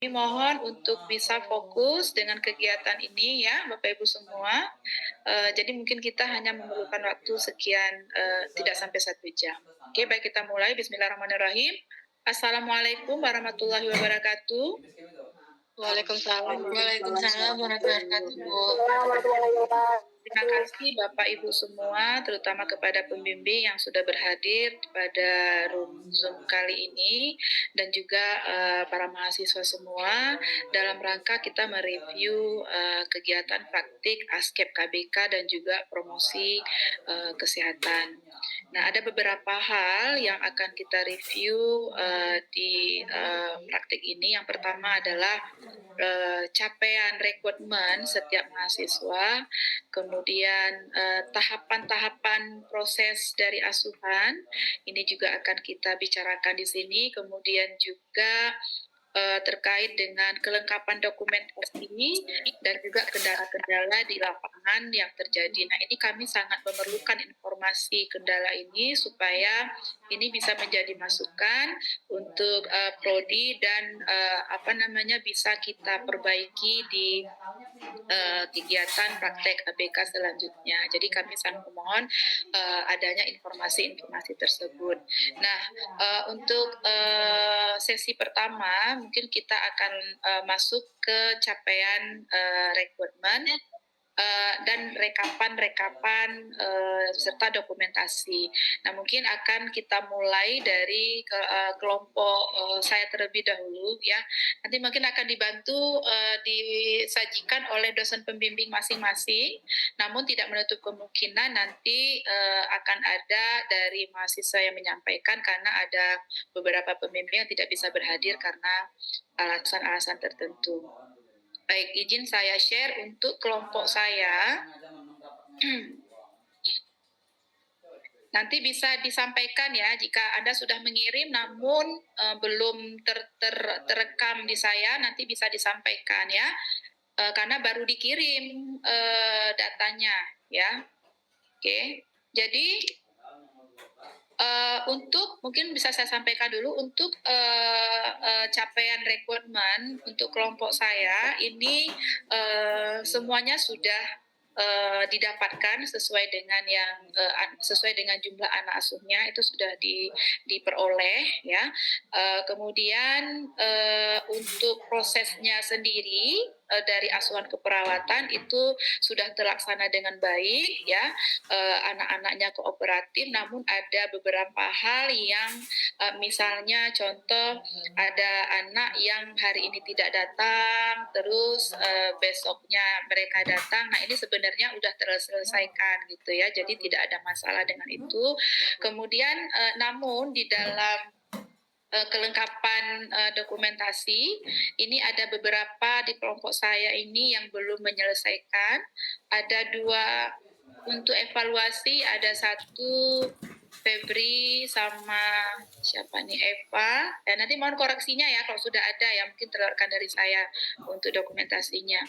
Mohon untuk bisa fokus dengan kegiatan ini ya Bapak Ibu semua. Jadi mungkin kita hanya memerlukan waktu sekian, tidak sampai 1 jam. Oke, baik, kita mulai. Bismillahirrahmanirrahim. Assalamualaikum warahmatullahi wabarakatuh. Waalaikumsalam warahmatullahi wabarakatuh. Terima kasih Bapak Ibu semua, terutama kepada pembimbing yang sudah berhadir pada room Zoom kali ini, dan juga para mahasiswa semua dalam rangka kita mereview kegiatan praktik ASKEP KBK dan juga promosi kesehatan. Nah, ada beberapa hal yang akan kita review di praktik ini. Yang pertama adalah capaian rekrutmen setiap mahasiswa, kemudian tahapan-tahapan proses dari asuhan, ini juga akan kita bicarakan di sini, kemudian juga terkait dengan kelengkapan dokumentasi dan juga kendala-kendala di lapangan yang terjadi. Nah, ini kami sangat memerlukan informasi kendala ini supaya ini bisa menjadi masukan untuk prodi dan bisa kita perbaiki di kegiatan praktek ABK selanjutnya. Jadi kami sangat memohon adanya informasi-informasi tersebut. Nah, untuk sesi pertama mungkin kita akan masuk ke capaian rekrutmen dan rekapan serta dokumentasi. Nah, mungkin akan kita mulai dari kelompok saya terlebih dahulu ya. Nanti mungkin akan dibantu disajikan oleh dosen pembimbing masing-masing. Namun tidak menutup kemungkinan nanti akan ada dari mahasiswa yang menyampaikan karena ada beberapa pembimbing yang tidak bisa berhadir karena alasan-alasan tertentu. Baik, izin saya share untuk kelompok saya. Nanti bisa disampaikan ya jika Anda sudah mengirim namun belum terekam di saya, nanti bisa disampaikan ya. Karena baru dikirim datanya ya. Oke. Jadi untuk mungkin bisa saya sampaikan dulu untuk capaian rekrutmen untuk kelompok saya ini semuanya sudah didapatkan sesuai dengan jumlah anak asuhnya itu sudah diperoleh ya. Kemudian untuk prosesnya sendiri dari asuhan keperawatan itu sudah terlaksana dengan baik ya. Anak-anaknya kooperatif, namun ada beberapa hal yang misalnya contoh ada anak yang hari ini tidak datang terus besoknya mereka datang. Nah, ini sebenarnya udah terselesaikan gitu ya, jadi tidak ada masalah dengan itu. Kemudian namun di dalam kelengkapan dokumentasi ini ada beberapa di kelompok saya ini yang belum menyelesaikan. Ada 2 untuk evaluasi, ada 1 Febri sama siapa nih, Eva. Dan nanti mohon koreksinya ya kalau sudah ada yang mungkin terlewatkan dari saya untuk dokumentasinya.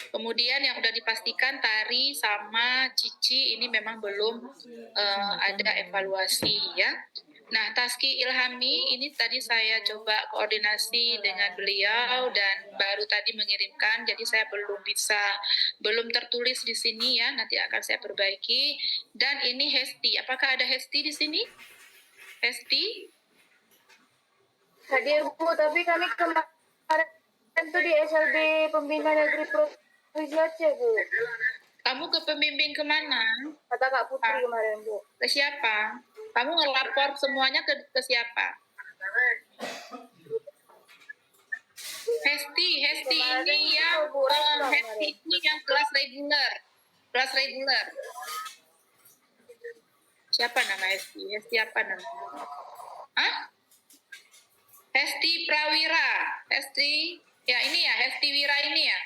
Kemudian yang sudah dipastikan Tari sama Cici ini memang belum ada evaluasi ya. Nah, Taski Ilhami ini tadi saya coba koordinasi dengan beliau dan baru tadi mengirimkan, jadi saya belum tertulis di sini ya, nanti akan saya perbaiki. Dan ini Hesti, apakah ada Hesti di sini? Hesti? Hadir Bu, tapi kami kemarin itu di SLB Pembinaan Negeri Provinsi Aceh Bu. Kamu ke pembimbing kemana? Kata Kak Putri kemarin Bu. Ke siapa? Kamu ngelapor semuanya ke siapa? Hesti ini yang Hesti ini yang kelas reguler. Siapa nama Hesti? Hesti apa namanya? Hah? Hesti Prawira. Hesti, ya ini ya, Hesti Wira ini ya.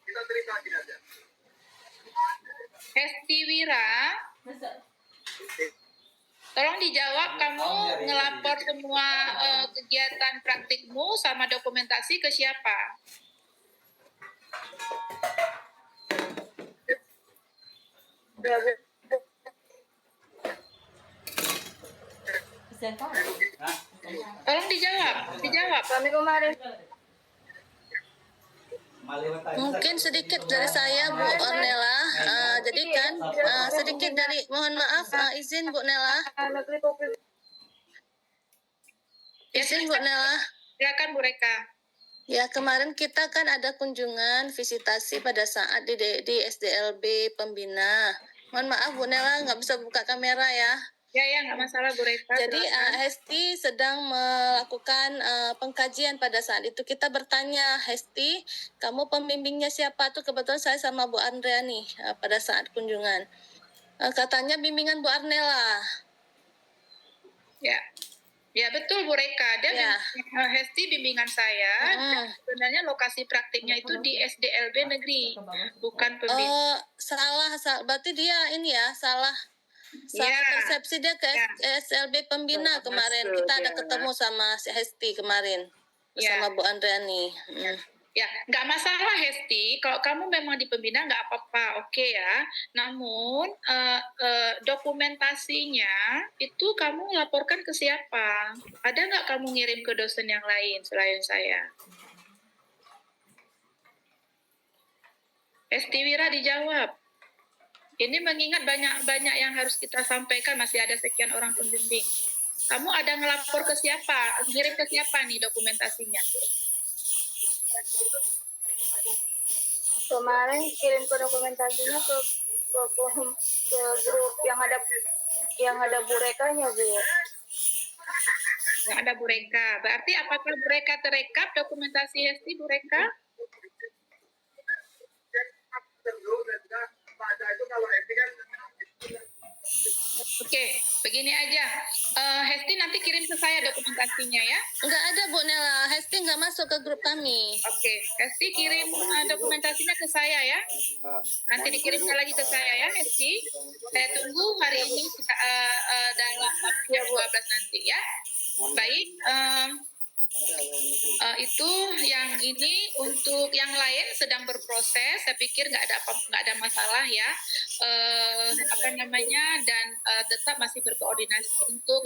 Kita ceritakan aja. Hesti Wira. Tolong dijawab, kamu ngelapor semua kegiatan praktikmu sama dokumentasi ke siapa? Tolong dijawab. Kami kemarin Mungkin sedikit dari saya Bu Ornella. Jadi kan sedikit dari mohon maaf izin Bu Nela. negeri provinsi. Izin Bu Nela. Silakan Bu Reka. Ya, kemarin kita kan ada kunjungan visitasi pada saat di SDLB Pembina. Mohon maaf Bu Nela nggak bisa buka kamera ya. Ya, nggak masalah Bu Reka. Jadi Hesti sedang melakukan pengkajian pada saat itu. Kita bertanya, Hesti, kamu pembimbingnya siapa? Tuh kebetulan saya sama Bu Andrea nih pada saat kunjungan. Katanya bimbingan Bu Arnella. Ya betul Bu Reka. Dia Ya. Hesti bimbingan saya. Dan sebenarnya lokasi praktiknya itu di SDLB negeri, bukan pembina. Salah. Berarti dia ini ya salah persepsi dia ke SLB Pembina kemarin. Kita ada ketemu sama si Hesti kemarin bersama Bu Andreani. Ya, nggak masalah Hesti. Kalau kamu memang di Pembina nggak apa-apa, oke ya. Namun dokumentasinya itu kamu laporkan ke siapa? Ada nggak kamu ngirim ke dosen yang lain selain saya? Hesti Wira dijawab. Ini mengingat banyak yang harus kita sampaikan, masih ada sekian orang pembimbing. Kamu ada ngelapor ke siapa? Ngirim ke siapa nih dokumentasinya? Kemarin kirim ke dokumentasinya ke grup yang ada Bu Rekanya, Bu. Yang ada Bu Reka. Berarti apakah Bu Reka terekap dokumentasi Hesti, Bu Reka? Oke, begini aja. Hesti nanti kirim ke saya dokumentasinya ya. Nggak ada Bu Nela, Hesti nggak masuk ke grup kami. Oke, Hesti kirim dokumentasinya ke saya ya. Nanti dikirimkan lagi ke saya ya Hesti. Saya tunggu hari ini dalam jam 12 nanti ya. Baik, itu yang ini. Untuk yang lain sedang berproses. Saya pikir nggak ada masalah ya. Dan tetap masih berkoordinasi untuk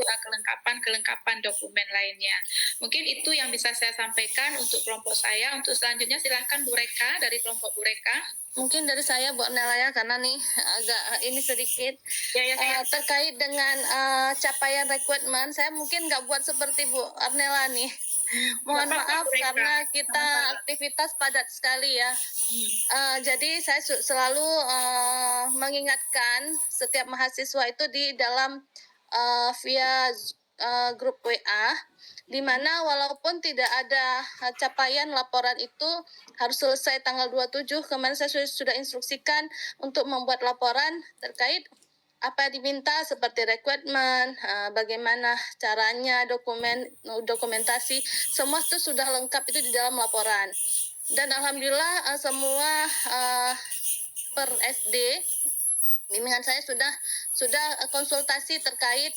kelengkapan dokumen lainnya. Mungkin itu yang bisa saya sampaikan untuk kelompok saya. Untuk selanjutnya silahkan Bu Reka dari kelompok Bu Reka. Mungkin dari saya Bu Nela ya, karena nih agak ini sedikit terkait dengan capaian rekrutmen. Saya mungkin nggak buat seperti Bu Arnella nih. Mohon maaf karena kita aktivitas padat sekali ya. Jadi saya selalu mengingatkan setiap mahasiswa itu di dalam via grup WA, di mana walaupun tidak ada capaian laporan itu harus selesai tanggal 27. Kemarin saya sudah instruksikan untuk membuat laporan terkait apa yang diminta seperti rekrutmen, bagaimana caranya, dokumentasi, semua itu sudah lengkap itu di dalam laporan. Dan alhamdulillah semua per SD bimbingan saya sudah konsultasi terkait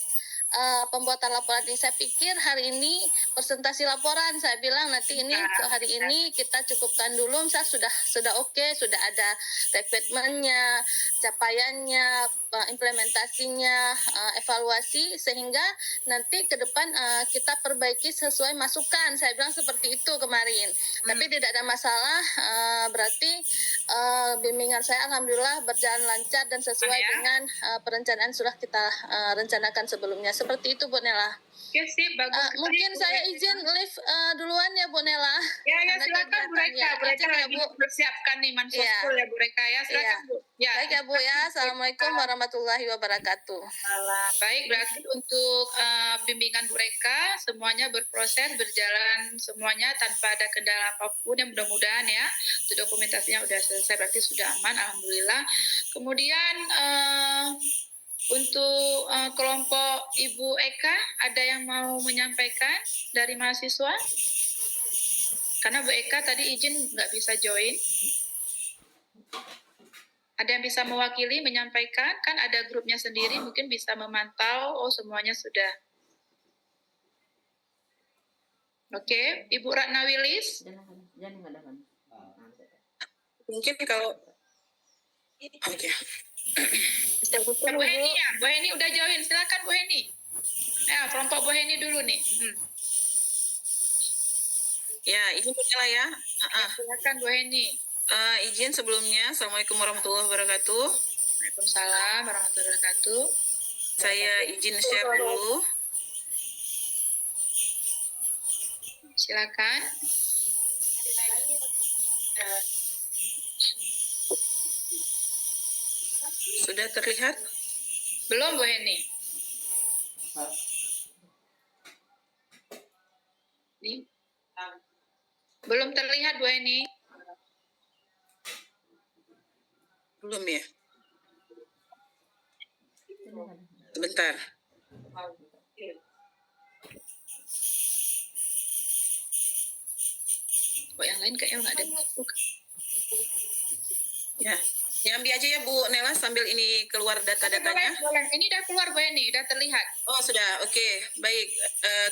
pembuatan laporan ini. Saya pikir hari ini presentasi laporan, saya bilang nanti ini hari ini kita cukupkan dulu. Saya sudah oke, sudah ada rekrutmennya, capaiannya, implementasinya, evaluasi, sehingga nanti ke depan kita perbaiki sesuai masukan. Saya bilang seperti itu kemarin. Tapi tidak ada masalah, berarti bimbingan saya alhamdulillah berjalan lancar dan sesuai dengan perencanaan sudah kita rencanakan sebelumnya. Seperti itu Bu Nela. Oke, sip, bagus. Mungkin saya izin live duluan ya Bu Nela. Ya, silakan Bu Reka. Bu Reka lagi bersiapkan nih mansoskul ya Bu Reka ya. Silakan Bu. Ya. Baik ya Bu ya. Assalamualaikum warahmatullahi wabarakatuh. Baik, berarti untuk bimbingan Bu Reka semuanya berproses, berjalan semuanya tanpa ada kendala apapun, yang mudah-mudahan ya. Untuk dokumentasinya sudah selesai, berarti sudah aman, alhamdulillah. Kemudian untuk kelompok Ibu Eka, ada yang mau menyampaikan dari mahasiswa? Karena Bu Eka tadi izin nggak bisa join. Ada yang bisa mewakili, menyampaikan? Kan ada grupnya sendiri, mungkin bisa memantau, semuanya sudah. Oke, Ibu Ratna Wilis? Mungkin kalau Bu Heni ya, Bu Heni udah join, silakan Bu Heni. Ya, kelompok Bu Heni dulu nih. Ya, izin Nela ya. Silakan Bu Heni. Izin sebelumnya, Assalamualaikum warahmatullahi wabarakatuh. Waalaikumsalam warahmatullahi wabarakatuh. Saya izin share dulu. Silakan. Sudah terlihat? Belum Bu Heni? Ini. Belum terlihat Bu Heni? Belum ya? Sebentar. Kok yang lain kayaknya nggak ada masuk. Ya ambil aja ya Bu Nela sambil ini keluar data-datanya. Boleh. Ini udah keluar Bu Heni, udah terlihat. Oh sudah, oke. Baik,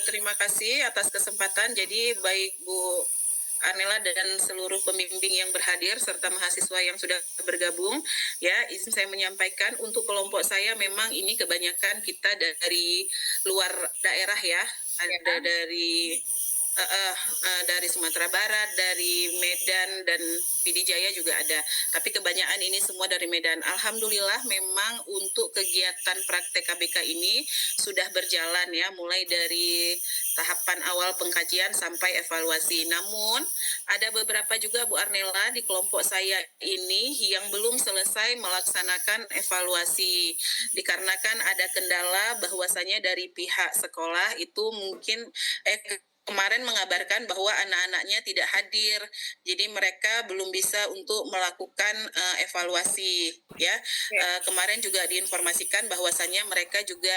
terima kasih atas kesempatan. Jadi baik Bu Arnela dan seluruh pembimbing yang berhadir serta mahasiswa yang sudah bergabung, ya izin saya menyampaikan untuk kelompok saya memang ini kebanyakan kita dari luar daerah ya, ada dari Sumatera Barat, dari Medan dan PD Jaya juga ada. Tapi kebanyakan ini semua dari Medan. Alhamdulillah memang untuk kegiatan praktek KBK ini sudah berjalan ya, mulai dari tahapan awal pengkajian sampai evaluasi. Namun ada beberapa juga Bu Arnela di kelompok saya ini yang belum selesai melaksanakan evaluasi. Dikarenakan ada kendala bahwasanya dari pihak sekolah itu mungkin kemarin mengabarkan bahwa anak-anaknya tidak hadir, jadi mereka belum bisa untuk melakukan evaluasi. Ya, kemarin juga diinformasikan bahwasannya mereka juga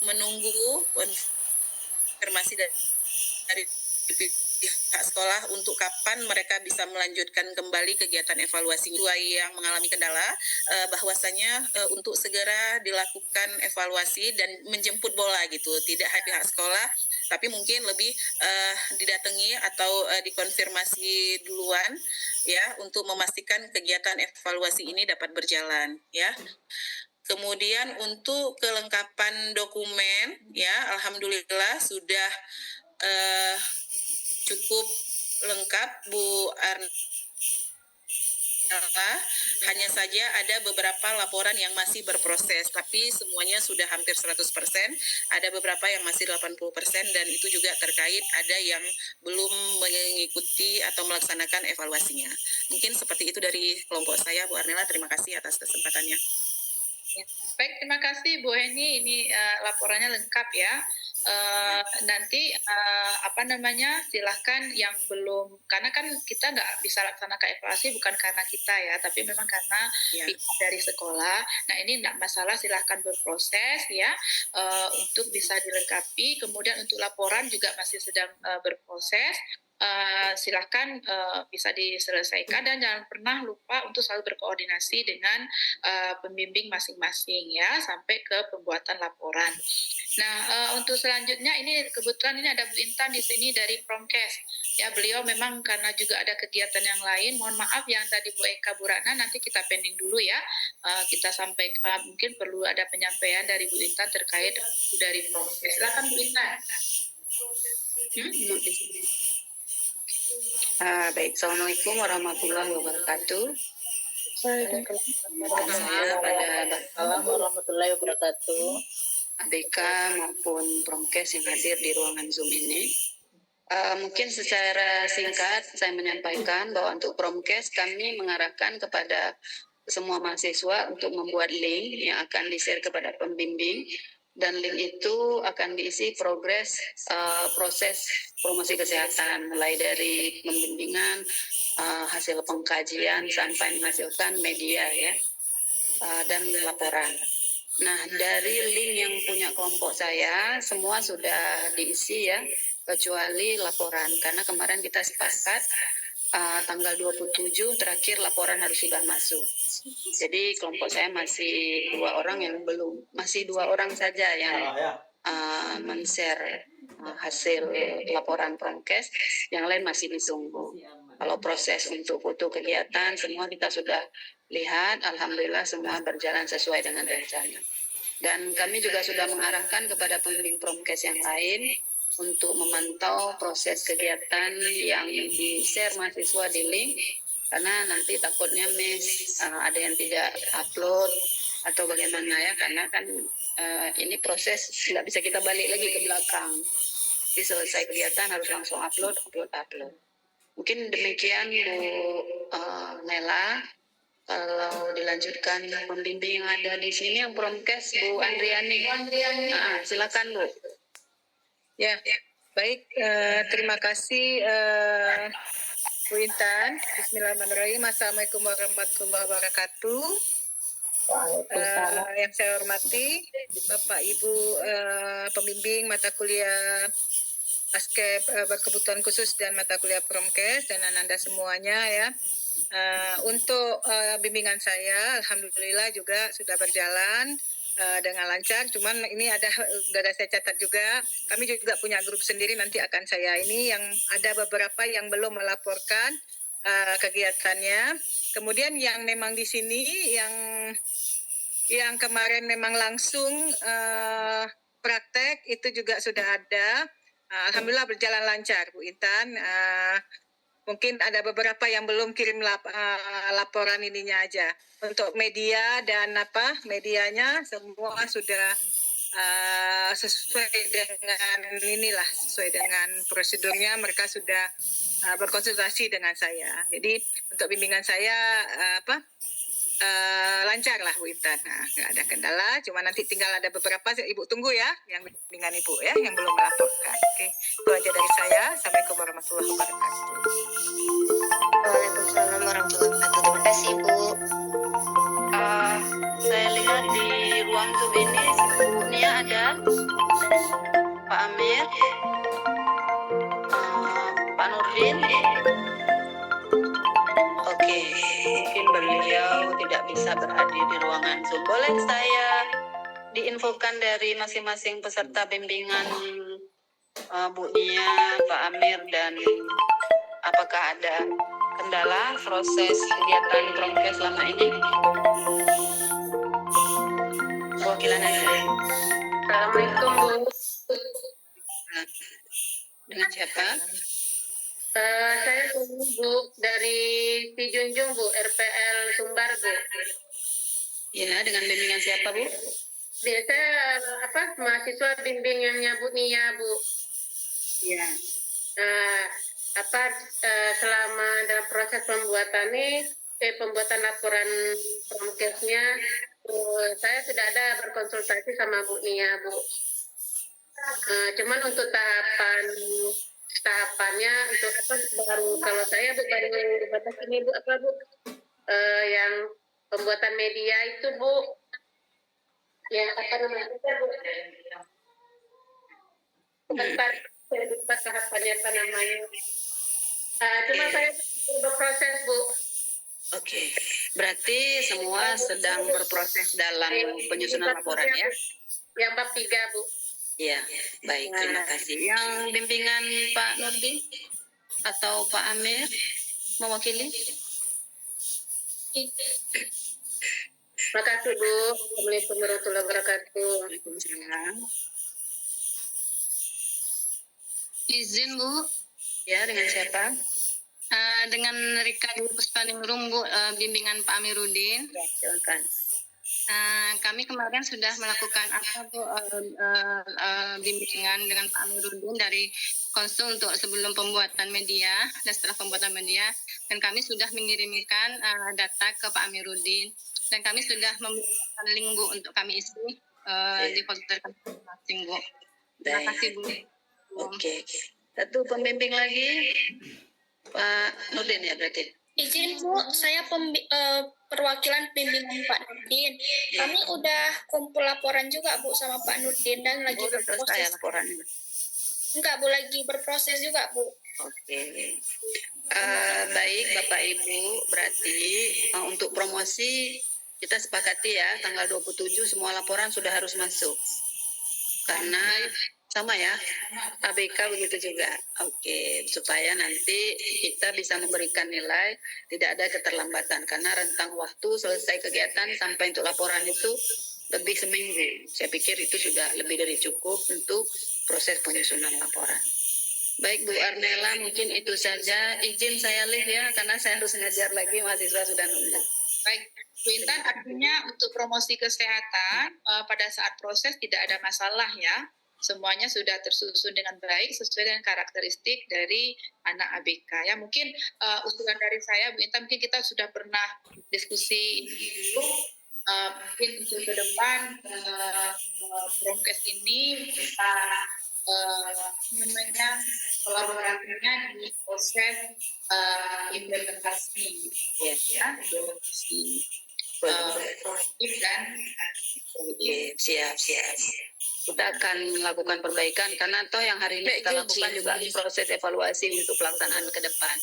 menunggu konfirmasi dari pihak sekolah untuk kapan mereka bisa melanjutkan kembali kegiatan evaluasi. Dua yang mengalami kendala bahwasanya untuk segera dilakukan evaluasi dan menjemput bola gitu, tidak hanya pihak sekolah tapi mungkin lebih didatangi atau dikonfirmasi duluan ya untuk memastikan kegiatan evaluasi ini dapat berjalan ya. Kemudian untuk kelengkapan dokumen ya alhamdulillah sudah cukup lengkap Bu Arnela, hanya saja ada beberapa laporan yang masih berproses, tapi semuanya sudah hampir 100%, ada beberapa yang masih 80% dan itu juga terkait ada yang belum mengikuti atau melaksanakan evaluasinya. Mungkin seperti itu dari kelompok saya Bu Arnela, terima kasih atas kesempatannya. Ya. Baik, terima kasih Bu Heni. Ini laporannya lengkap ya. Nanti silahkan yang belum, karena kan kita nggak bisa laksanakan evaluasi bukan karena kita ya, tapi memang karena pihak dari sekolah. Nah ini nggak masalah, silahkan berproses ya untuk bisa dilengkapi. Kemudian untuk laporan juga masih sedang berproses. Silahkan bisa diselesaikan dan jangan pernah lupa untuk selalu berkoordinasi dengan pembimbing masing-masing ya sampai ke pembuatan laporan. Nah untuk selanjutnya ini kebetulan ini ada Bu Intan di sini dari Promkes ya, beliau memang karena juga ada kegiatan yang lain, mohon maaf yang tadi Bu Eka Bu Ratna nanti kita pending dulu ya, kita sampai mungkin perlu ada penyampaian dari Bu Intan terkait dari Promkes. Silakan Bu Intan. Baik, Assalamualaikum warahmatullahi wabarakatuh. Saya pada warahmatullahi wabarakatuh. ABK maupun Promkes yang hadir di ruangan Zoom ini. Mungkin secara singkat saya menyampaikan bahwa untuk Promkes kami mengarahkan kepada semua mahasiswa untuk membuat link yang akan di-share kepada pembimbing, dan link itu akan diisi proses promosi kesehatan mulai dari pembimbingan, hasil pengkajian sampai menghasilkan media ya, dan laporan. Nah dari link yang punya kelompok saya semua sudah diisi ya, kecuali laporan karena kemarin kita sepakat tanggal 27 terakhir laporan harus sudah masuk. Jadi kelompok saya masih 2 orang yang belum, masih 2 orang saja yang men-share hasil laporan Promkes, yang lain masih ditunggu. Kalau proses untuk foto kegiatan semua kita sudah lihat, alhamdulillah semua berjalan sesuai dengan rencana. Dan kami juga sudah mengarahkan kepada pembimbing Promkes yang lain untuk memantau proses kegiatan yang di-share mahasiswa di link, karena nanti takutnya ada yang tidak upload atau bagaimana ya, karena kan ini proses nggak bisa kita balik lagi ke belakang. Jadi selesai kegiatan harus langsung upload. Mungkin demikian Bu Nela. Kalau dilanjutkan pembimbing yang ada di sini yang Promkes Bu Andriani. Silakan Bu. Ya, baik. Terima kasih Bu Intan. Bismillahirrahmanirrahim. Assalamualaikum warahmatullahi wabarakatuh. Yang saya hormati Bapak Ibu pembimbing mata kuliah Askep berkebutuhan khusus dan mata kuliah Promkes dan Ananda semuanya ya. Untuk bimbingan saya, alhamdulillah juga sudah berjalan dengan lancar. Cuman ini sudah saya catat juga. Kami juga punya grup sendiri, nanti akan saya ini yang ada beberapa yang belum melaporkan kegiatannya. Kemudian yang memang di sini yang kemarin memang langsung praktek itu juga sudah ada. Alhamdulillah berjalan lancar Bu Intan. Mungkin ada beberapa yang belum kirim laporan ininya aja. Untuk media dan medianya semua sudah sesuai dengan prosedurnya, mereka sudah berkonsultasi dengan saya. Jadi untuk bimbingan saya lancar lah Bu Intan. Nggak ada kendala, cuma nanti tinggal ada beberapa Ibu tunggu ya, yang bimbingan Ibu ya, yang belum melaporkan. Oke, itu aja dari saya. Assalamualaikum warahmatullahi wabarakatuh. Waalaikumsalam warahmatullahi wabarakatuh. Terima kasih Bu. Saya lihat di ruang Zoom ini sebelumnya ada Pak Amir, Pak Nurdin. Oke, mungkin beliau tidak bisa berhadir di ruangan Zoom. Boleh saya diinfokan dari masing-masing peserta bimbingan Bu Nia, Pak Amir, dan apakah ada kendala proses kegiatan Promkes selama ini? Perwakilan aja. Assalamualaikum Bu. Dengan siapa? Saya Bu dari Si Junjung Bu, RPL Sumbar Bu. Ya, dengan bimbingan siapa Bu? Biasa mahasiswa bimbingannya Bu Nia Bu. Ya. Selama dalam proses pembuatan laporan Promkesnya, saya sudah ada berkonsultasi sama Bu Nia Bu. Cuman untuk tahapannya untuk kalau saya Bu baru batas ini Bu yang pembuatan media itu Bu, yang saya lupa tahapannya namanya. Cuma saya berproses Bu. Oke, berarti semua sedang berproses dalam penyusunan laporan ya? Yang bab 3 Bu. Ya, baik, terima kasih. Yang bimbingan Pak Nurdin atau Pak Amir mewakili? Terima kasih Bu. Assalamualaikum warahmatullahi wabarakatuh. Waalaikumsalam. Izin Bu, Ya, dengan siapa? dengan Rika Dwi Puspaningrum Bu, bimbingan Pak Amiruddin. Ya, silakan. Kami kemarin sudah melakukan bimbingan dengan Pak Amiruddin dari konsul untuk sebelum pembuatan media dan setelah pembuatan media, dan kami sudah mengirimkan data ke Pak Amiruddin, dan kami sudah memberikan link Bu untuk kami isi di folder masing-masing Bu. Terima kasih Bu. Oke, satu pembimbing lagi, Pak Nurdin ya berarti. Izin Bu, saya perwakilan bimbingan Pak Nurdin. Kami udah kumpul laporan juga Bu sama Pak Nurdin dan lagi Udah selesai berproses. laporannya. Enggak Bu, lagi berproses juga Bu. Oke. Baik Bapak Ibu, berarti untuk promosi kita sepakati ya, tanggal 27 semua laporan sudah harus masuk. Karena sama ya, ABK begitu juga. Oke, supaya nanti kita bisa memberikan nilai, tidak ada keterlambatan. Karena rentang waktu selesai kegiatan sampai untuk laporan itu lebih seminggu. Saya pikir itu sudah lebih dari cukup untuk proses penyusunan laporan. Baik Bu Arnella, mungkin itu saja. Izin saya live ya, karena saya harus ngajar lagi, mahasiswa sudah nunggu. Baik, Bu Intan, artinya untuk promosi kesehatan pada saat proses tidak ada masalah ya. Semuanya sudah tersusun dengan baik sesuai dengan karakteristik dari anak ABK. Ya mungkin usulan dari saya, Bu Intan, mungkin kita sudah pernah diskusi ini dulu. Mungkin untuk ke depan Promkes ini kita kolaborasinya di proses implementasi implementasi produktif dan Oke, siap. Kita akan melakukan perbaikan karena toh yang hari ini kita lakukan juga proses evaluasi untuk pelaksanaan ke depan.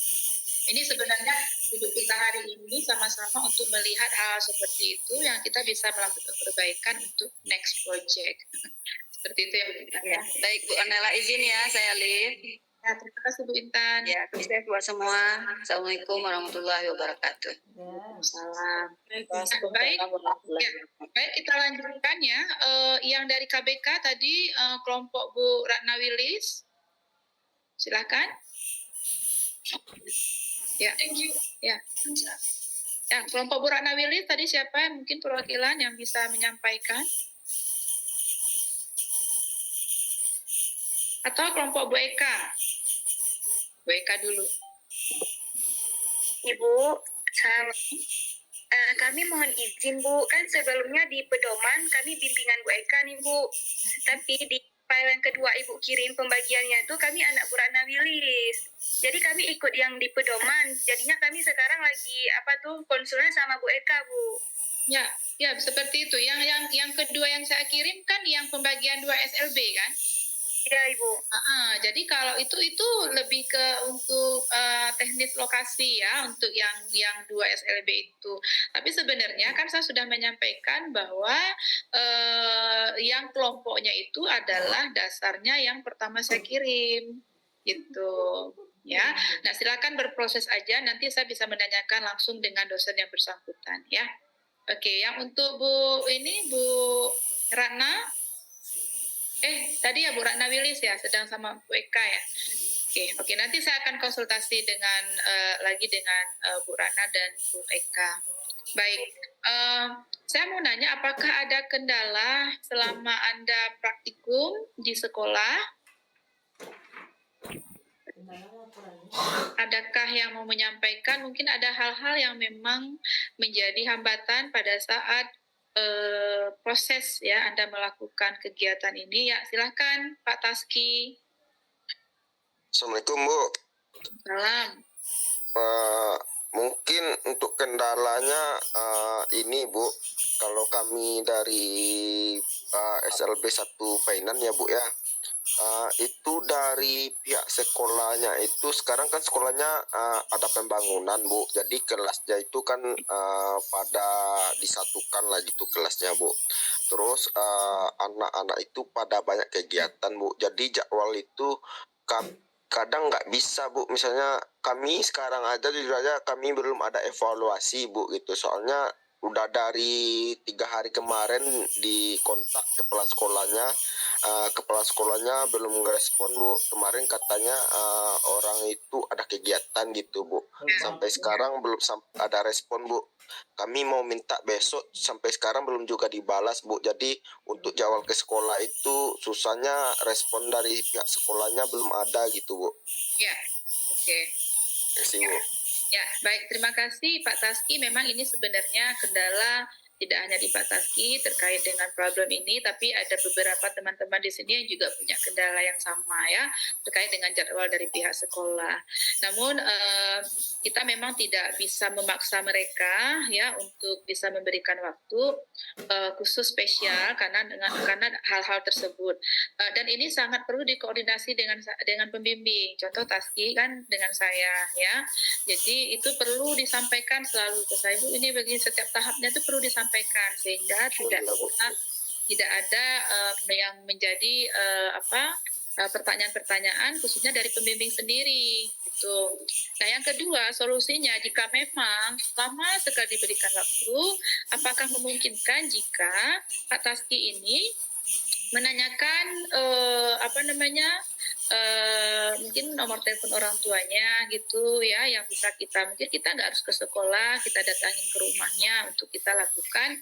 ini sebenarnya hidup kita hari ini sama-sama untuk melihat hal seperti itu yang kita bisa melakukan perbaikan untuk next project. Seperti itu ya Bu Intan. Ya. Baik Bu Arnella, izin ya saya live. Ya, terima kasih Bu Intan. Ya, sukses buat semua. Assalamualaikum warahmatullahi wabarakatuh. Salam. Baik, ya, baik kita lanjutkan ya. Yang dari KBK tadi kelompok Bu Ratna Wilis, silakan. Ya, ya. Ya, kelompok Bu Ratna Wilis tadi siapa mungkin perwakilan yang bisa menyampaikan? Atau kelompok Bu Eka? Bu Eka dulu. Ibu, kami mohon izin Bu, kan sebelumnya di pedoman kami bimbingan Bu Eka nih Bu, tapi di file yang kedua Ibu kirim pembagiannya itu kami anak Bu Ratna Wilis. Jadi kami ikut yang di pedoman, jadinya kami sekarang lagi konsulnya sama Bu Eka Bu. Ya seperti itu. Yang kedua yang saya kirim kan yang pembagian 2 SLB kan? Iya Ibu. Jadi kalau itu lebih ke untuk teknis lokasi ya, untuk yang 2 SLB itu. Tapi sebenarnya kan saya sudah menyampaikan bahwa yang kelompoknya itu adalah dasarnya yang pertama saya kirim gitu. Ya, nah silakan berproses aja. Nanti saya bisa menanyakan langsung dengan dosen yang bersangkutan ya. Oke, yang untuk Bu Ratna. Tadi ya Bu Ratna Wilis ya, sedang sama Bu Eka ya. Oke, nanti saya akan konsultasi dengan Bu Ratna dan Bu Eka. Baik, saya mau nanya apakah ada kendala selama Anda praktikum di sekolah? Adakah yang mau menyampaikan? Mungkin ada hal-hal yang memang menjadi hambatan pada saat proses ya Anda melakukan kegiatan ini. Ya, silakan Pak Taski. Assalamualaikum Bu. Salam. Mungkin untuk kendalanya ini Bu, kalau kami dari SLB 1 Painan ya Bu ya, itu dari pihak sekolahnya itu sekarang kan sekolahnya ada pembangunan Bu, jadi kelasnya itu kan pada disatukan lah gitu kelasnya Bu. Terus anak-anak itu pada banyak kegiatan Bu, jadi jadwal itu kadang nggak bisa Bu. Misalnya kami sekarang aja jujur aja kami belum ada evaluasi Bu gitu, soalnya udah dari 3 hari kemarin di kontak kepala sekolahnya belum ngerespon Bu. Kemarin katanya orang itu ada kegiatan gitu Bu, sampai sekarang belum ada respon Bu. Kami mau minta besok, sampai sekarang belum juga dibalas Bu. Jadi untuk jadwal ke sekolah itu susahnya, respon dari pihak sekolahnya belum ada gitu Bu. Ya, oke. Terima kasih Bu. Ya, baik. Terima kasih Pak Taski. Memang ini sebenarnya kendala tidak hanya di Pak Taski terkait dengan problem ini, tapi ada beberapa teman-teman di sini yang juga punya kendala yang sama ya, terkait dengan jadwal dari pihak sekolah. Namun kita memang tidak bisa memaksa mereka ya untuk bisa memberikan waktu khusus spesial karena hal-hal tersebut. Dan ini sangat perlu dikoordinasi dengan pembimbing. Contoh Taski kan dengan saya ya. Jadi itu perlu disampaikan selalu ke saya, Bu, ini bagi setiap tahapnya itu perlu disampaikan sehingga tidak ada yang menjadi pertanyaan-pertanyaan khususnya dari pembimbing sendiri gitu. Nah, yang kedua, solusinya jika memang lama sekali diberikan waktu, apakah memungkinkan jika Pak Taski ini menanyakan mungkin nomor telepon orang tuanya gitu ya, yang bisa mungkin kita nggak harus ke sekolah, kita datangin ke rumahnya untuk kita lakukan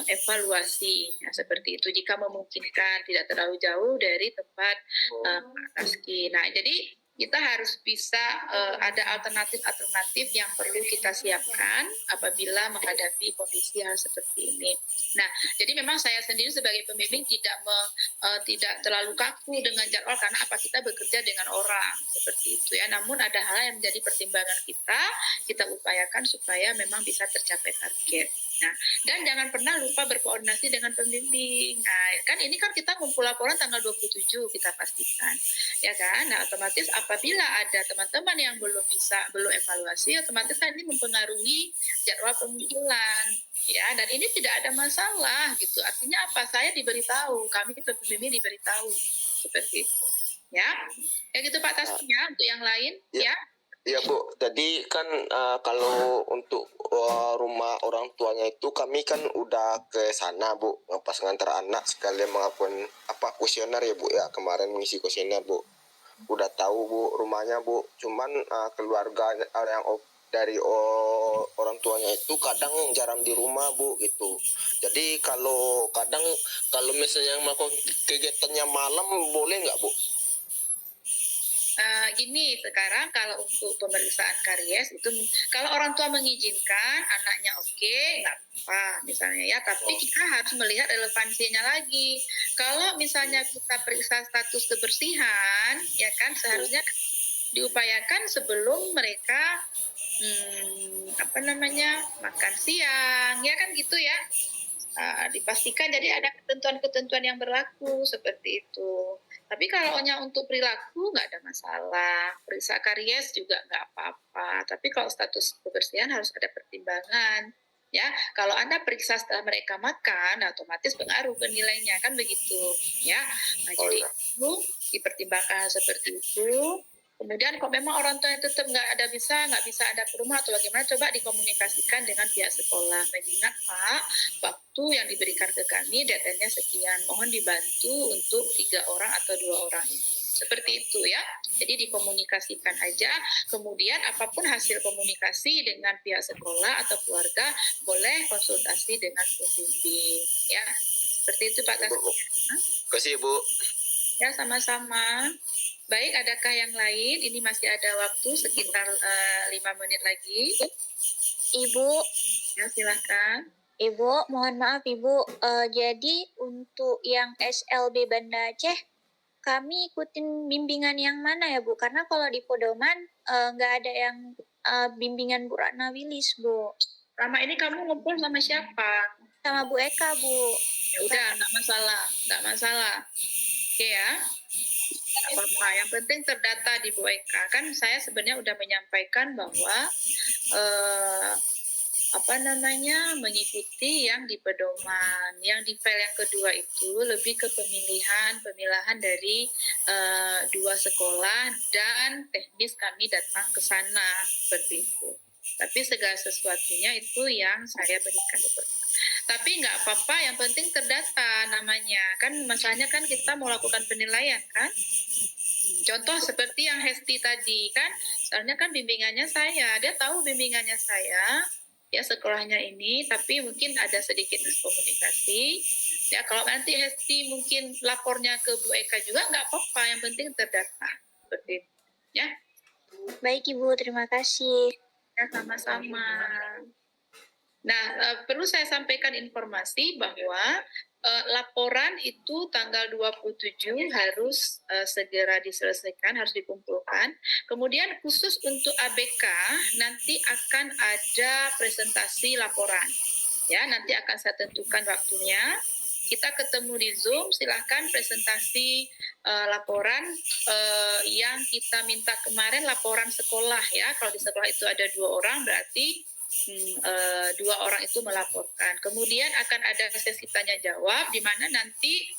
evaluasi. Nah, seperti itu jika memungkinkan, tidak terlalu jauh dari tempat Aski. Nah, jadi kita harus bisa ada alternatif-alternatif yang perlu kita siapkan apabila menghadapi kondisi yang seperti ini. Nah, jadi memang saya sendiri sebagai pembimbing tidak terlalu kaku dengan jadwal, karena kita bekerja dengan orang seperti itu ya. Namun ada hal yang menjadi pertimbangan kita upayakan supaya memang bisa tercapai target. Nah, dan jangan pernah lupa berkoordinasi dengan pembimbing. Nah, kan ini kan kita ngumpul laporan tanggal 27 kita pastikan. Ya kan? Nah, otomatis apabila ada teman-teman yang belum evaluasi, otomatis kan ini mempengaruhi jadwal pengumpulan. Ya, dan ini tidak ada masalah gitu. Artinya apa? Saya diberitahu, kami pembimbing diberitahu seperti itu. Ya. Ya gitu Pak Taskia, untuk yang lain ya. Iya Bu, jadi kan kalau untuk rumah orang tuanya itu kami kan udah ke sana Bu, pas ngantar anak sekalian melakukan kuesioner ya Bu ya, kemarin mengisi kuesioner Bu. Udah tahu Bu rumahnya Bu, cuman keluarga yang dari orang tuanya itu kadang jarang di rumah Bu gitu. Jadi kalau misalnya melakukan kegiatannya malam boleh nggak Bu? Gini, sekarang kalau untuk pemeriksaan karies itu kalau orang tua mengizinkan, anaknya oke, nggak apa misalnya ya, tapi kita harus melihat relevansinya lagi. Kalau misalnya kita periksa status kebersihan, ya kan seharusnya diupayakan sebelum mereka makan siang, ya kan gitu ya. Dipastikan, jadi ada ketentuan-ketentuan yang berlaku seperti itu. Tapi kalau hanya untuk perilaku nggak ada masalah, periksa karies juga nggak apa-apa. Tapi kalau status kebersihan harus ada pertimbangan. Ya, kalau Anda periksa setelah mereka makan, otomatis pengaruh ke nilainya, kan begitu. Ya, nah, jadi itu dipertimbangkan seperti itu. Kemudian kalau memang orang tua tetap nggak bisa ada ke rumah atau bagaimana, coba dikomunikasikan dengan pihak sekolah. Mengingat Pak, waktu yang diberikan ke kami deadline-nya sekian, mohon dibantu untuk 3 orang atau 2 orang ini. Seperti itu ya. Jadi dikomunikasikan aja. Kemudian apapun hasil komunikasi dengan pihak sekolah atau keluarga, boleh konsultasi dengan pembimbing. Ya, seperti itu Pak Taskia. Terima kasih Bu. Ya, sama-sama. Baik, adakah yang lain? Ini masih ada waktu sekitar 5 menit lagi. Ibu, Ya, silakan. Ibu, mohon maaf Ibu. Jadi untuk yang SLB Banda Aceh, kami ikutin bimbingan yang mana ya Bu? Karena kalau di Pedoman nggak ada yang bimbingan Bu Ratna Wilis Bu. Selama ini kamu ngumpul sama siapa? Sama Bu Eka Bu. Ya udah, nggak masalah. Oke ya. Apa-apa, yang penting terdata di Bu Eka. Kan saya sebenarnya udah menyampaikan bahwa mengikuti yang di pedoman. Yang di file yang kedua itu lebih ke pemilahan dari 2 sekolah, dan teknis kami datang ke sana seperti itu. Tapi segala sesuatunya itu yang saya berikan. Tapi nggak apa-apa, yang penting terdata namanya. Kan masalahnya kan kita mau lakukan penilaian kan. Contoh seperti yang Hesti tadi kan, soalnya kan bimbingannya saya, dia tahu bimbingannya saya, ya sekolahnya ini, tapi mungkin ada sedikit miskomunikasi. Ya kalau nanti Hesti mungkin lapornya ke Bu Eka juga nggak apa-apa, yang penting terdata. Seperti itu. Ya. Baik Ibu, terima kasih. Ya, sama-sama. Nah, perlu saya sampaikan informasi bahwa laporan itu tanggal 27 harus segera diselesaikan, harus dikumpulkan. Kemudian khusus untuk ABK nanti akan ada presentasi laporan. Ya, nanti akan saya tentukan waktunya. Kita ketemu di Zoom, silahkan presentasi laporan yang kita minta kemarin, laporan sekolah ya. Kalau di sekolah itu ada 2 orang, berarti 2 orang itu melaporkan. Kemudian akan ada sesi tanya jawab, di mana nanti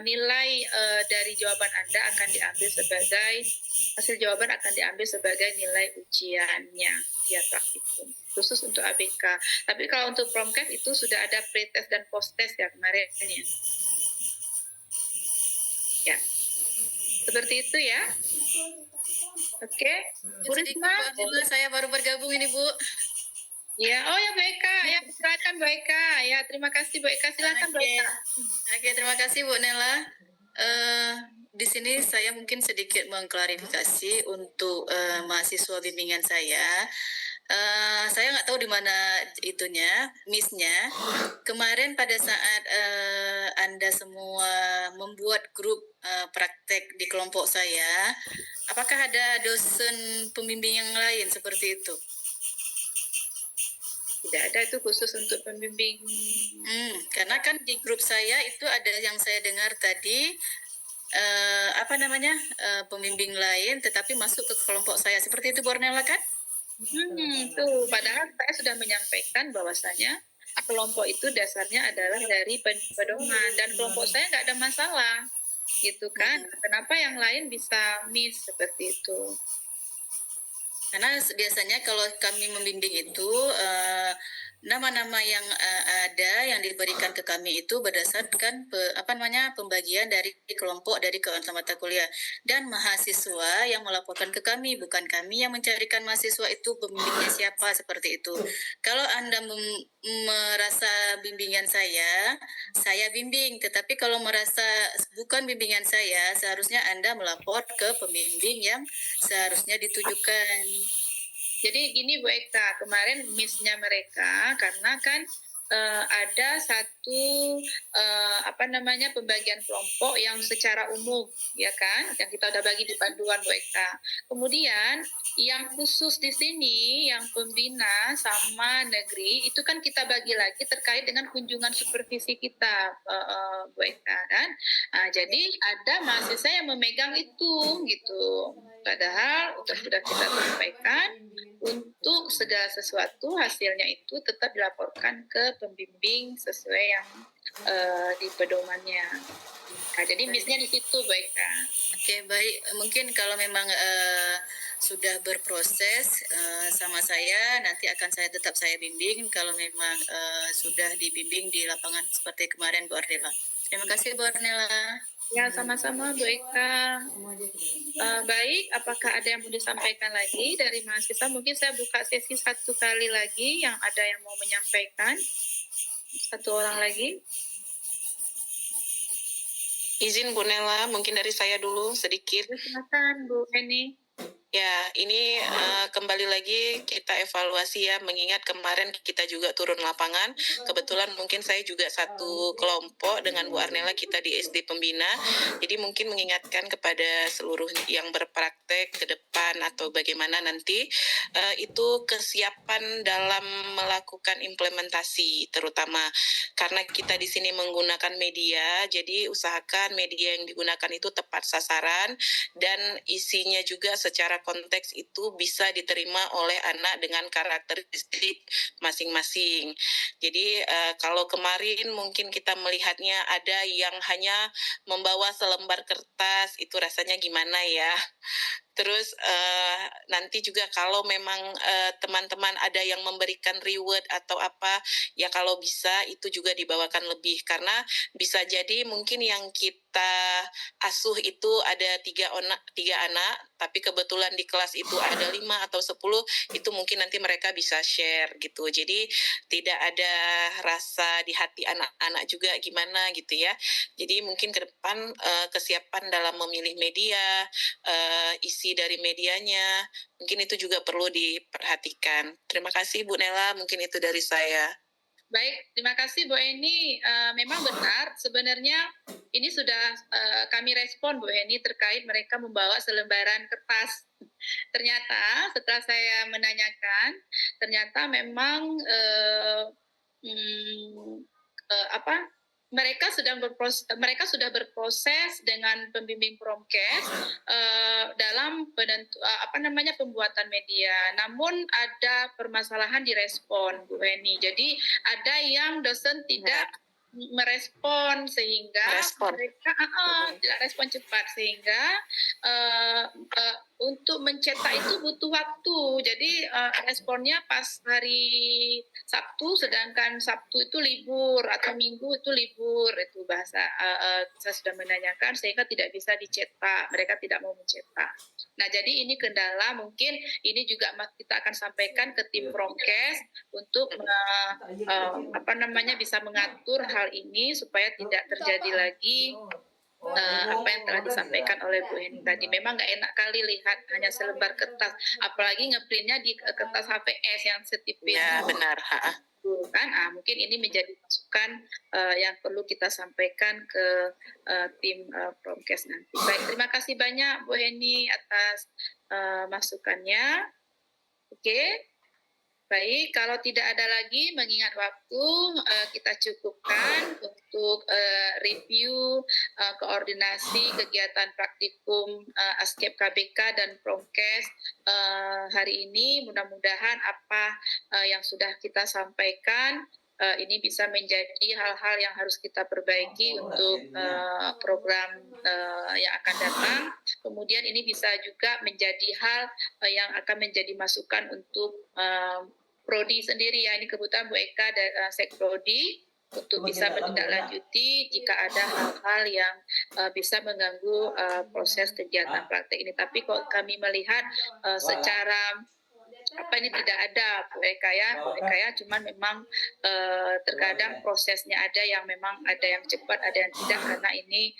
nilai dari jawaban Anda akan diambil sebagai hasil jawaban akan diambil sebagai nilai ujiannya ya praktikum khusus untuk ABK. Tapi kalau untuk Promkes itu sudah ada pre-test dan post-test ya kemarin ya. Ya, seperti itu ya. Oke, Bu Sedikit, Risma. Bu Arnila, saya baru bergabung ini, Bu. Ya, oh ya Bu Eka, ya silakan Bu Eka. Ya, terima kasih Bu Eka, silakan Bu Eka. Oke, terima kasih Bu Nela. Di sini saya mungkin sedikit mengklarifikasi untuk mahasiswa bimbingan saya. Saya nggak tahu di mana itunya, miss-nya. Kemarin pada saat Anda semua membuat grup praktek di kelompok saya, apakah ada dosen pembimbing yang lain seperti itu? Tidak ada, itu khusus untuk pembimbing. Karena kan di grup saya itu ada yang saya dengar tadi pembimbing lain tetapi masuk ke kelompok saya, seperti itu, Bornella kan? Tuh, padahal saya sudah menyampaikan bahwasanya kelompok itu dasarnya adalah dari pedoman dan kelompok saya nggak ada masalah, gitu kan? Kenapa yang lain bisa miss seperti itu? Karena biasanya kalau kami membimbing itu nama-nama yang ada yang diberikan ke kami itu berdasarkan pembagian dari kelompok dari mata kuliah dan mahasiswa yang melaporkan ke kami, bukan kami yang mencarikan mahasiswa itu pembimbingnya siapa, seperti itu. Kalau Anda merasa bimbingan saya bimbing, tetapi kalau merasa bukan bimbingan saya, seharusnya Anda melapor ke pembimbing yang seharusnya ditujukan. Jadi gini Bu Eka, kemarin miss-nya mereka karena kan ada satu pembagian kelompok yang secara umum, ya kan, yang kita udah bagi di panduan Bu Eka. Kemudian yang khusus di sini, yang pembina sama negeri, itu kan kita bagi lagi terkait dengan kunjungan supervisi kita, Bu Eka kan. Jadi ada mahasiswa yang memegang itu, gitu. Padahal sudah kita sampaikan untuk segala sesuatu hasilnya itu tetap dilaporkan ke pembimbing sesuai yang di pedomannya. Nah, jadi miss-nya di situ, Bu Eka. Oke, baik. Mungkin kalau memang sudah berproses sama saya, nanti akan tetap saya bimbing kalau memang sudah dibimbing di lapangan seperti kemarin, Bu Arnila. Terima kasih, Bu Arnila. Ya, sama-sama Bu Eka. Baik, apakah ada yang mau disampaikan lagi dari mahasiswa? Mungkin saya buka sesi satu kali lagi, yang ada yang mau menyampaikan. Satu orang lagi. Izin Bu Nela, mungkin dari saya dulu sedikit. Silakan Bu Eni. Ya, ini kembali lagi kita evaluasi ya, mengingat kemarin kita juga turun lapangan. Kebetulan mungkin saya juga satu kelompok dengan Bu Arnella, kita di SD Pembina. Jadi mungkin mengingatkan kepada seluruh yang berpraktek ke depan atau bagaimana nanti itu kesiapan dalam melakukan implementasi, terutama karena kita di sini menggunakan media. Jadi usahakan media yang digunakan itu tepat sasaran dan isinya juga secara konteks itu bisa diterima oleh anak dengan karakteristik masing-masing. Jadi kalau kemarin mungkin kita melihatnya ada yang hanya membawa selembar kertas, itu rasanya gimana ya? Terus nanti juga kalau memang teman-teman ada yang memberikan reward atau apa, ya kalau bisa itu juga dibawakan lebih, karena bisa jadi mungkin yang kita asuh itu ada 3 anak, tapi kebetulan di kelas itu ada 5 atau 10, itu mungkin nanti mereka bisa share gitu. Jadi tidak ada rasa di hati anak-anak juga gimana gitu ya. Jadi mungkin ke depan kesiapan dalam memilih media, isi dari medianya, mungkin itu juga perlu diperhatikan. Terima kasih Bu Nela, mungkin itu dari saya. Baik, terima kasih Bu Eni. Memang benar, sebenarnya ini sudah kami respon Bu Eni terkait mereka membawa selembaran kertas. Ternyata setelah saya menanyakan, ternyata memang mereka sudah berproses dengan pembimbing Promkes dalam pembuatan media. Namun ada permasalahan di respon, Bu Eni. Jadi ada yang dosen tidak merespon sehingga mereka tidak respon cepat, sehingga untuk mencetak itu butuh waktu. Jadi responnya pas hari Sabtu, sedangkan Sabtu itu libur atau Minggu itu libur, itu bahasa saya sudah menanyakan sehingga tidak bisa dicetak. Mereka tidak mau mencetak. Nah, jadi ini kendala, mungkin ini juga kita akan sampaikan ke tim Promkes untuk bisa mengatur hal ini supaya tidak terjadi lagi apa yang telah disampaikan oleh Bu Heni tadi. Memang nggak enak kali lihat hanya selebar kertas, apalagi ngeprintnya di kertas HVS yang setipis. Ya, benar. Kan, mungkin ini menjadi masukan yang perlu kita sampaikan ke tim Promkes nanti. Baik, terima kasih banyak Bu Heni atas masukannya. Oke. Baik, kalau tidak ada lagi, mengingat waktu, kita cukupkan untuk review koordinasi kegiatan praktikum ASKEP KBK dan Promkes hari ini. Mudah-mudahan apa yang sudah kita sampaikan ini bisa menjadi hal-hal yang harus kita perbaiki untuk program yang akan datang. Kemudian ini bisa juga menjadi hal yang akan menjadi masukan untuk Prodi sendiri ya. Ini kebetulan Bu Eka dari Sekprodi untuk bisa menindaklanjuti jika ada hal-hal yang bisa mengganggu proses kegiatan praktek ini. Tapi kok kami melihat secara ini tidak ada Bu Eka ya, cuman memang terkadang prosesnya ada yang memang ada yang cepat, ada yang tidak, karena ini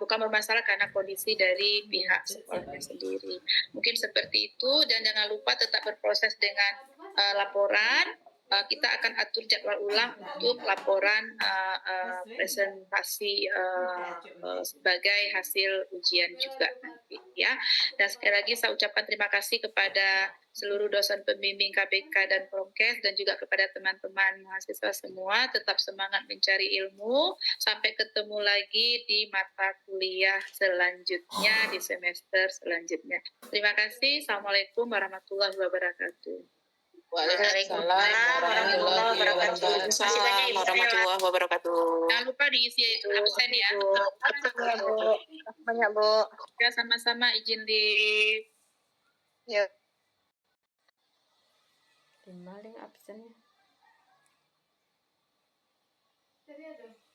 bukan bermasalah karena kondisi dari pihak sekolahnya sendiri. Mungkin seperti itu, dan jangan lupa tetap berproses dengan laporan. Kita akan atur jadwal ulang untuk laporan presentasi sebagai hasil ujian juga nanti ya. Dan sekali lagi saya ucapkan terima kasih kepada seluruh dosen pembimbing KBK dan Promkes dan juga kepada teman-teman mahasiswa semua. Tetap semangat mencari ilmu. Sampai ketemu lagi di mata kuliah selanjutnya, di semester selanjutnya. Terima kasih. Assalamualaikum warahmatullahi wabarakatuh. Waalaikumsalam warahmatullahi wabarakatuh. Warahmatullahi wabarakatuh. Jangan lupa diisi absen ya. Banyak, Bu. Ya, sama-sama, izin di Ya. Di maling absennya. Tadi ada.